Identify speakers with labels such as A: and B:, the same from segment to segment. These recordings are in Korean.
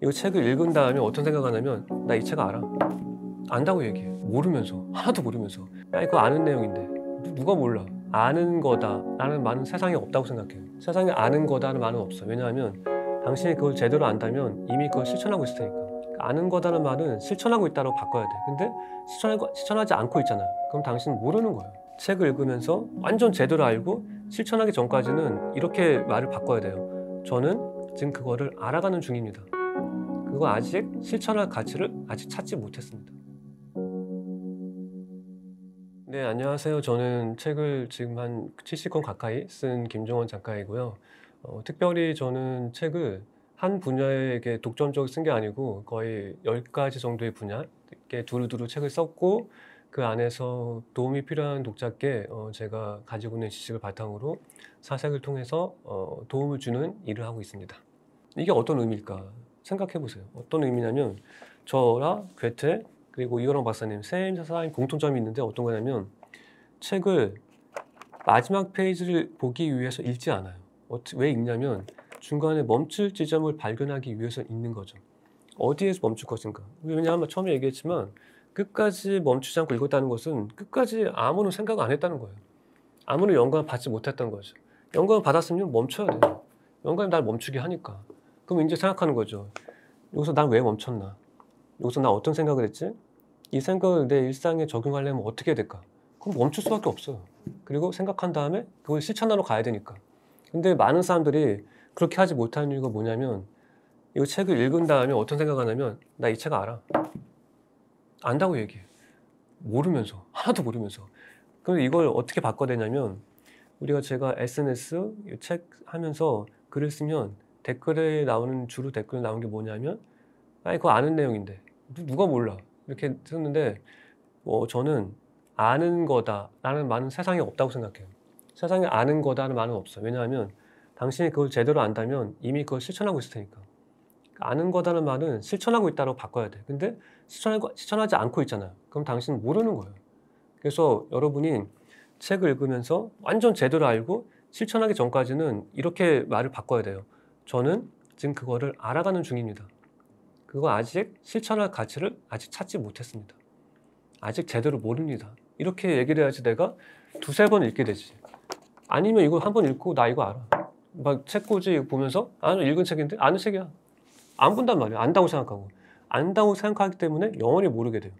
A: 이 책을 읽은 다음에 어떤 생각하냐면 나 이 책 알아. 안다고 얘기해. 모르면서. 하나도 모르면서. 야 이거 아는 내용인데 누가 몰라. 아는 거다라는 말은 세상에 없다고 생각해요. 세상에 아는 거다라는 말은 없어. 왜냐하면 당신이 그걸 제대로 안다면 이미 그걸 실천하고 있을 테니까. 아는 거다라는 말은 실천하고 있다고 바꿔야 돼. 근데 실천하지 않고 있잖아요. 그럼 당신은 모르는 거예요. 책을 읽으면서 완전 제대로 알고 실천하기 전까지는 이렇게 말을 바꿔야 돼요. 저는 지금 그거를 알아가는 중입니다. 그거 아직 실천할 가치를 아직 찾지 못했습니다. 네, 안녕하세요. 저는 책을 지금 한 70권 가까이 쓴 김종원 작가이고요. 특별히 저는 책을 한 분야에게 독점적으로 쓴 게 아니고 거의 10가지 정도의 분야, 이렇게 두루두루 책을 썼고 그 안에서 도움이 필요한 독자께 제가 가지고 있는 지식을 바탕으로 사색을 통해서 도움을 주는 일을 하고 있습니다. 이게 어떤 의미일까 생각해 보세요. 어떤 의미냐면 저랑 괴테 그리고 이호랑 박사님 세 사람이 공통점이 있는데 어떤 거냐면 책을 마지막 페이지를 보기 위해서 읽지 않아요. 왜 읽냐면 중간에 멈출 지점을 발견하기 위해서 읽는 거죠. 어디에서 멈출 것인가. 왜냐하면 처음에 얘기했지만 끝까지 멈추지 않고 읽었다는 것은 끝까지 아무런 생각 안 했다는 거예요. 아무런 영감을 받지 못했다는 거죠. 영감을 받았으면 멈춰야 돼요. 영감이 날 멈추게 하니까. 그럼 이제 생각하는 거죠. 여기서 난 왜 멈췄나? 여기서 나 어떤 생각을 했지? 이 생각을 내 일상에 적용하려면 어떻게 해야 될까? 그럼 멈출 수밖에 없어요. 그리고 생각한 다음에 그걸 실천하러 가야 되니까. 근데 많은 사람들이 그렇게 하지 못하는 이유가 뭐냐면 이 책을 읽은 다음에 어떤 생각을 하냐면 나 이 책 알아. 안다고 얘기해. 모르면서. 하나도 모르면서. 그럼 이걸 어떻게 바꿔야 되냐면 제가 SNS 책 하면서 글을 쓰면 댓글에 나오는 주로 댓글에 나오는 게 뭐냐면 아니 그거 아는 내용인데 누가 몰라 이렇게 썼는데 저는 아는 거다라는 말은 세상에 없다고 생각해요. 세상에 아는 거다라는 말은 없어요. 왜냐하면 당신이 그걸 제대로 안다면 이미 그걸 실천하고 있을 테니까. 아는 거다라는 말은 실천하고 있다고 바꿔야 돼. 근데 실천하지 않고 있잖아요. 그럼 당신은 모르는 거예요. 그래서 여러분이 책을 읽으면서 완전 제대로 알고 실천하기 전까지는 이렇게 말을 바꿔야 돼요. 저는 지금 그거를 알아가는 중입니다. 그거 아직 실천할 가치를 아직 찾지 못했습니다. 아직 제대로 모릅니다. 이렇게 얘기를 해야지 내가 두세 번 읽게 되지. 아니면 이거 한 번 읽고 나 이거 알아. 막 책꽂이 보면서 읽은 책인데 아는 책이야. 안 본단 말이야. 안다고 생각하고. 안다고 생각하기 때문에 영원히 모르게 돼요.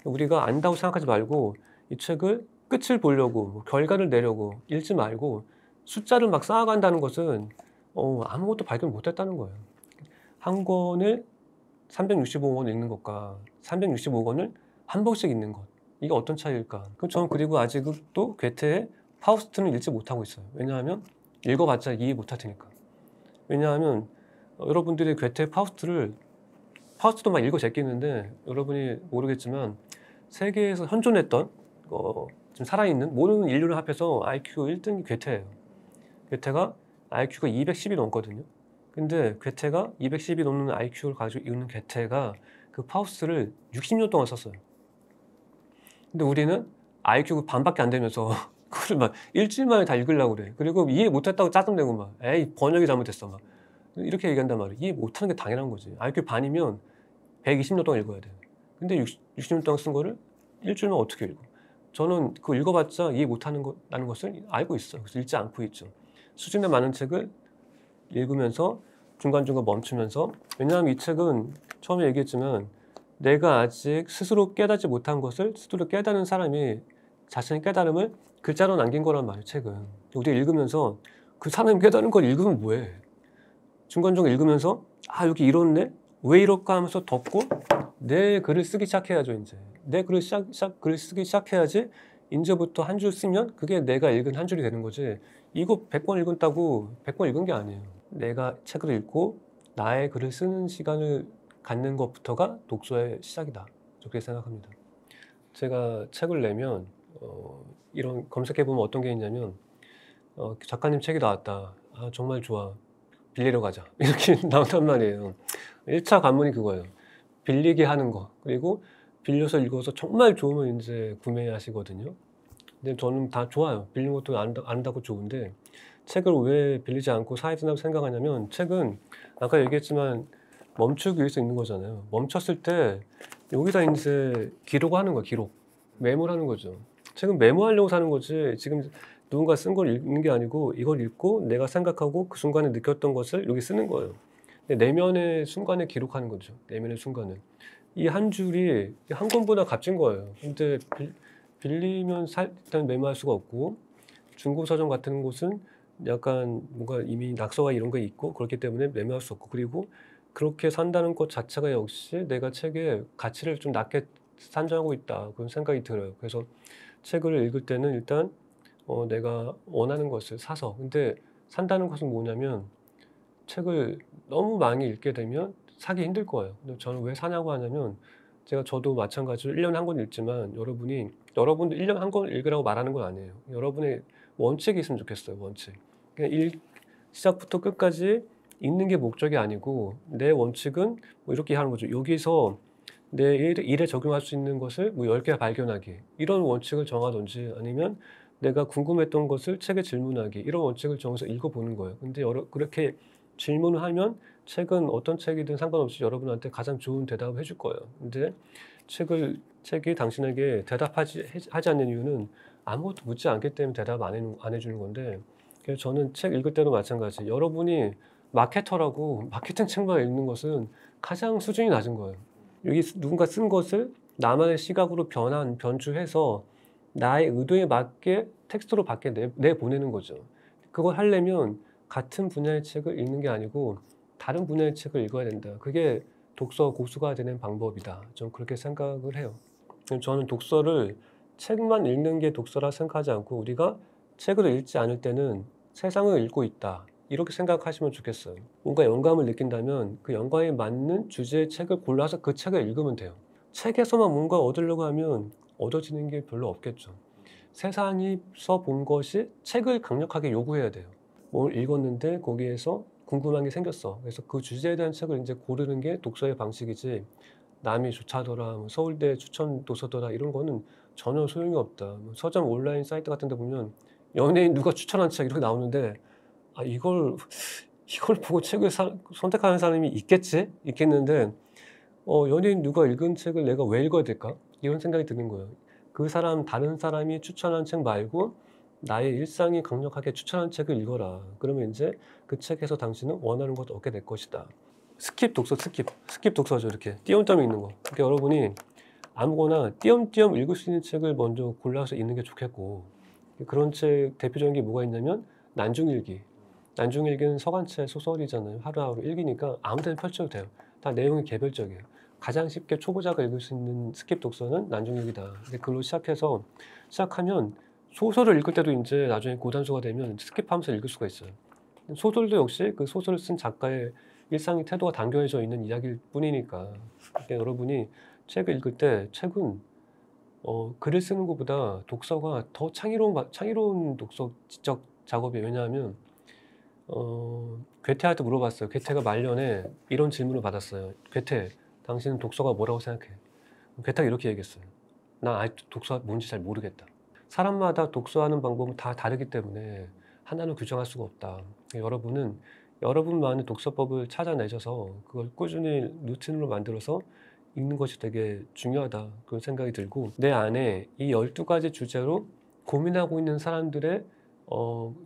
A: 우리가 안다고 생각하지 말고 이 책을 끝을 보려고 결과를 내려고 읽지 말고 숫자를 막 쌓아간다는 것은 아무것도 발견 못했다는 거예요. 한 권을 365권 읽는 것과 365권을 한 번씩 읽는 것. 이게 어떤 차이일까? 그럼 저는 그리고 아직도 괴테의 파우스트는 읽지 못하고 있어요. 왜냐하면 읽어봤자 이해 못할 테니까. 왜냐하면 여러분들이 괴테의 파우스트도 막 읽어 제끼는데 여러분이 모르겠지만 세계에서 현존했던 지금 살아있는 모든 인류를 합해서 IQ 1등이 괴테예요. 괴테가 IQ가 210이 넘거든요. 근데 괴테가 210이 넘는 IQ를 가지고 있는 괴테가 그 파우스트를 60년 동안 썼어요. 근데 우리는 IQ가 반밖에 안 되면서 그걸 막 일주일 만에 다 읽으려고 그래. 그리고 이해 못했다고 짜증내고 막 에이 번역이 잘못됐어 막 이렇게 얘기한단 말이야. 이해 못하는 게 당연한 거지. IQ 반이면 120년 동안 읽어야 돼요. 근데 60년 동안 쓴 거를 일주일만 어떻게 읽어? 저는 그거 읽어봤자 이해 못하는 거라는 것을 알고 있어요. 그래서 읽지 않고 있죠. 수준에 많은 책을 읽으면서 중간중간 멈추면서 왜냐하면 이 책은 처음에 얘기했지만 내가 아직 스스로 깨닫지 못한 것을 스스로 깨닫는 사람이 자신의 깨달음을 글자로 남긴 거란 말이에요. 책은. 우리가 읽으면서 그 사람이 깨달은 걸 읽으면 뭐해? 중간중간 읽으면서 여기 이렇네? 왜 이럴까 하면서 덮고 내 글을 쓰기 시작해야죠. 이제 내 글을 글을 쓰기 시작해야지 이제부터 한 줄 쓰면 그게 내가 읽은 한 줄이 되는 거지. 이거 100권 읽었다고 100권 읽은 게 아니에요. 내가 책을 읽고 나의 글을 쓰는 시간을 갖는 것부터가 독서의 시작이다. 그렇게 생각합니다. 제가 책을 내면 이런 검색해보면 어떤 게 있냐면 작가님 책이 나왔다. 정말 좋아. 빌리러 가자. 이렇게 나온단 말이에요. 1차 관문이 그거예요. 빌리게 하는 거. 그리고 빌려서 읽어서 정말 좋으면 이제 구매하시거든요. 근데 저는 다 좋아요. 빌린 것도 안다고 좋은데 책을 왜 빌리지 않고 사야 된다고 생각하냐면 책은 아까 얘기했지만 멈추기 위해서 읽는 거잖아요. 멈췄을 때 여기다 이제 기록하는 거야, 기록. 메모를 하는 거죠. 책은 메모하려고 사는 거지 지금 누군가 쓴 걸 읽는 게 아니고 이걸 읽고 내가 생각하고 그 순간에 느꼈던 것을 여기 쓰는 거예요. 내면의 순간을 기록하는 거죠. 내면의 순간을. 이 한 줄이 한 권보다 값진 거예요. 근데 빌리면 일단 메모할 수가 없고 중고 서점 같은 곳은 약간 뭔가 이미 낙서가 이런 게 있고 그렇기 때문에 메모할 수 없고 그리고 그렇게 산다는 것 자체가 역시 내가 책의 가치를 좀 낮게 산정하고 있다 그런 생각이 들어요. 그래서 책을 읽을 때는 일단 내가 원하는 것을 사서 근데 산다는 것은 뭐냐면 책을 너무 많이 읽게 되면 사기 힘들 거예요. 근데 저는 왜 사냐고 하냐면 저도 마찬가지로 1 년에 한 권 읽지만 여러분도 1 년에 한 권 읽으라고 말하는 건 아니에요. 여러분의 원칙이 있으면 좋겠어요, 원칙. 그냥 시작부터 끝까지 읽는 게 목적이 아니고 내 원칙은 뭐 이렇게 하는 거죠. 여기서 내 일에 적용할 수 있는 것을 뭐 10개 발견하기 이런 원칙을 정하든지 아니면 내가 궁금했던 것을 책에 질문하기 이런 원칙을 정해서 읽어보는 거예요. 근데 그렇게 질문을 하면 책은 어떤 책이든 상관없이 여러분한테 가장 좋은 대답을 해줄 거예요. 근데 책이 당신에게 하지 않는 이유는 아무것도 묻지 않기 때문에 대답 안 해주는 건데 그래서 저는 책 읽을 때도 마찬가지. 여러분이 마케터라고 마케팅 책만 읽는 것은 가장 수준이 낮은 거예요. 여기 누군가 쓴 것을 나만의 시각으로 변주해서 나의 의도에 맞게 텍스트로 밖에 내보내는 거죠. 그걸 하려면 같은 분야의 책을 읽는 게 아니고 다른 분야의 책을 읽어야 된다. 그게 독서 고수가 되는 방법이다. 좀 그렇게 생각을 해요. 저는 독서를 책만 읽는 게 독서라 생각하지 않고 우리가 책을 읽지 않을 때는 세상을 읽고 있다. 이렇게 생각하시면 좋겠어요. 뭔가 영감을 느낀다면 그 영감에 맞는 주제의 책을 골라서 그 책을 읽으면 돼요. 책에서만 뭔가 얻으려고 하면 얻어지는 게 별로 없겠죠. 세상에서 본 것이 책을 강력하게 요구해야 돼요. 뭘 읽었는데 거기에서 궁금한 게 생겼어. 그래서 그 주제에 대한 책을 이제 고르는 게 독서의 방식이지 남이 좋다더라, 뭐 서울대 추천 도서더라 이런 거는 전혀 소용이 없다. 뭐 서점 온라인 사이트 같은 데 보면 연예인 누가 추천한 책 이렇게 나오는데 아 이걸 보고 책을 선택하는 사람이 있겠는데 연예인 누가 읽은 책을 내가 왜 읽어야 될까? 이런 생각이 드는 거예요. 다른 사람이 추천한 책 말고 나의 일상이 강력하게 추천한 책을 읽어라. 그러면 이제 그 책에서 당신은 원하는 것을 얻게 될 것이다. 스킵 독서죠. 이렇게 띄엄띄엄 읽는 거. 그러니까 여러분이 아무거나 띄엄띄엄 읽을 수 있는 책을 먼저 골라서 읽는 게 좋겠고 그런 책 대표적인 게 뭐가 있냐면 난중일기. 난중일기는 서간체 소설이잖아요. 하루하루 일기니까 아무 데나 펼쳐도 돼요. 다 내용이 개별적이에요. 가장 쉽게 초보자가 읽을 수 있는 스킵 독서는 난중일기다. 근데 그걸로 시작하면 소설을 읽을 때도 이제 나중에 고단수가 되면 스킵하면서 읽을 수가 있어요. 소설도 역시 그 소설을 쓴 작가의 일상의 태도가 담겨져 있는 이야기일 뿐이니까. 그러니까 여러분이 책을 읽을 때 책은 글을 쓰는 것보다 독서가 더 창의로운 독서적 작업이에요. 왜냐하면 괴테한테 물어봤어요. 괴테가 말년에 이런 질문을 받았어요. 괴테, 당신은 독서가 뭐라고 생각해? 괴테가 이렇게 얘기했어요. 난 아직도 독서가 뭔지 잘 모르겠다. 사람마다 독서하는 방법은 다 다르기 때문에 하나는 규정할 수가 없다. 여러분은 여러분만의 독서법을 찾아내셔서 그걸 꾸준히 루틴으로 만들어서 읽는 것이 되게 중요하다. 그런 생각이 들고 내 안에 이 12가지 주제로 고민하고 있는 사람들의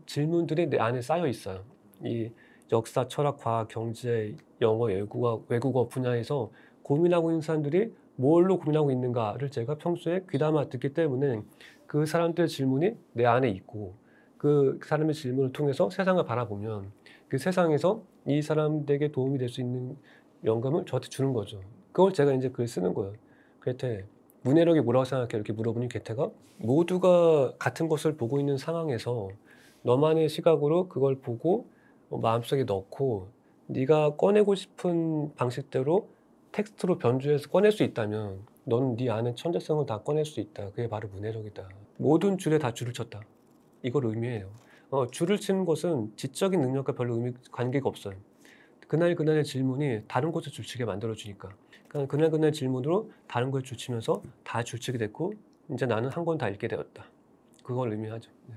A: 질문들이 내 안에 쌓여 있어요. 이 역사, 철학, 과학, 경제, 영어, 외국어 분야에서 고민하고 있는 사람들이 뭘로 고민하고 있는가를 제가 평소에 귀담아 듣기 때문에 그 사람들의 질문이 내 안에 있고 그 사람의 질문을 통해서 세상을 바라보면 그 세상에서 이 사람들에게 도움이 될 수 있는 영감을 저한테 주는 거죠. 그걸 제가 이제 글 쓰는 거예요. 괴테, 문해력이 뭐라고 생각해? 이렇게 물어보니 괴테가 모두가 같은 것을 보고 있는 상황에서 너만의 시각으로 그걸 보고 마음속에 넣고 네가 꺼내고 싶은 방식대로 텍스트로 변주해서 꺼낼 수 있다면 너는 네 안에 천재성을 다 꺼낼 수 있다. 그게 바로 문해력이다. 모든 줄에 다 줄을 쳤다. 이걸 의미해요. 줄을 치는 것은 지적인 능력과 별로 관계가 없어요. 그날그날의 질문이 다른 곳에 줄치게 만들어주니까. 그러니까 그날그날 질문으로 다른 걸 줄치면서 다 줄치게 됐고 이제 나는 한 권 다 읽게 되었다. 그걸 의미하죠. 네.